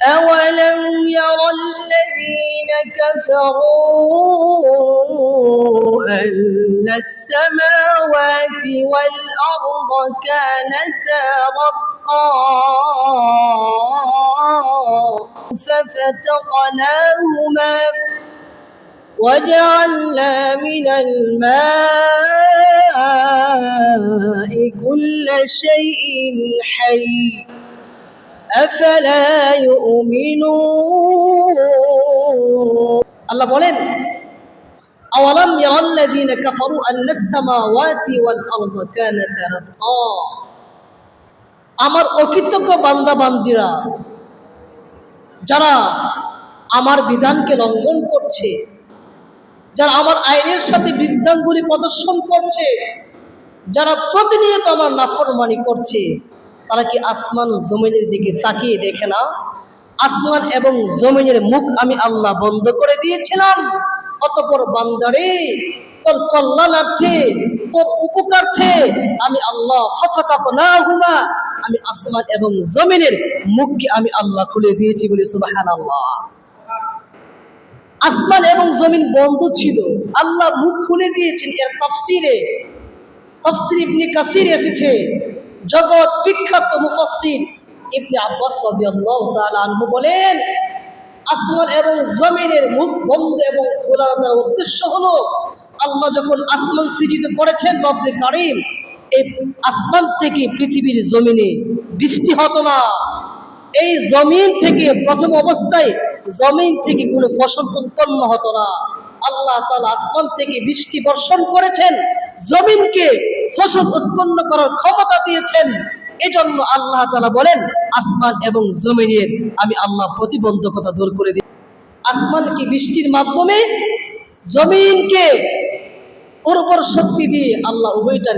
أولم ير الذين كفروا أن السماوات والأرض كانتا رتقا ففتقناهما وجعلنا من الماء كل شيء حي أفلا يؤمنون الله বলেন أولم ير الذين كفروا أن السماوات والأرض كانتا رتقا আমার অকৃতজ্ঞ বান্দা বান্দীরা যারা আমার বিধানকে লঙ্ঘন করছে, যারা আমার আইনের সাথে বিধানগুলি প্রদর্শন করছে, যারা প্রতিনিয়ত আমার নাফরমানি করছে, তারা কি আসমান জমিনের দিকে তাকিয়ে দেখে না? আসমান এবং জমিনের মুখ আমি আল্লাহ বন্ধ করে দিয়েছিলাম। অতঃপর বান্দারে তোর কল্যাণার্থে, তোর উপকারার্থে আমি আল্লাহ ফাফাতাকনাহুমা, আমি আসমান এবং জমিনের মুখকে আমি আল্লাহ খুলে দিয়েছি বলে সুবহানাল্লাহ। আসমান এবং জমিন বন্ধ ছিল, আল্লাহ মুখ খুলে দিয়েছেন। এর তাফসীর ইবনে কাসির এসেছে, জগৎ বিখ্যাত মুফাসসির ইবনে আব্বাস রাদিয়াল্লাহু তাআলা আনহু বলেন, আসমান এবং জমিনের মুখ বন্ধ এবং খোলার তার উদ্দেশ্য হলো আল্লাহ যখন আসমান সৃজিত করেছেন রব্বে কারীম, এই আসমান থেকে পৃথিবীর জমিনে বৃষ্টি হতো না। এই জমিন থেকে প্রথম অবস্থায় জমিন থেকে কোনো ফসল উৎপন্ন হতো না। আল্লাহ তাআলা আসমান থেকে বৃষ্টি বর্ষণ করেছেন, জমিনকে ফসল উৎপন্ন করার ক্ষমতা দিয়েছেন। এজন্য আল্লাহ তাআলা বলেন আসমান এবং জমিনের আমি আল্লাহ প্রতিবন্ধকতা দূর করে দিই। আসমানকে বৃষ্টির মাধ্যমে, জমিনকে উর্বর শক্তি দিয়ে আল্লাহ উভয়টা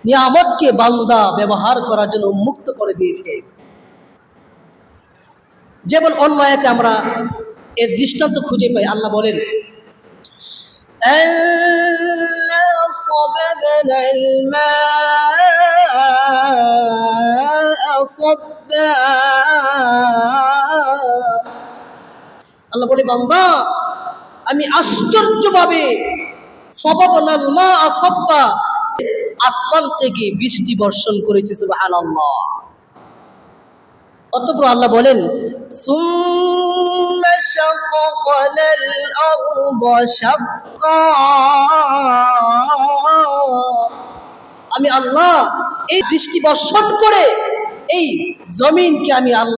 নিয়ামতকে বান্দা ব্যবহার করার জন্য উন্মুক্ত করে দিয়েছে। যেমন অন্য আয়াতে আমরা এর দৃষ্টান্ত খুঁজে পাই। আল্লাহ বলেন আল্লাহ বলে বান্দা আমি আশ্চর্যভাবে সবাবনাল মা সাব্বা, আসমান থেকে বৃষ্টি বর্ষণ করেছি সুবহানাল্লাহ। অতঃপর আল্লাহ বলেন সুম্মা শাকাকানাল আরদা শাক্কা, আমি আল্লাহ এই বৃষ্টি বর্ষণ করে এই জমিনকে আমি আল্লাহ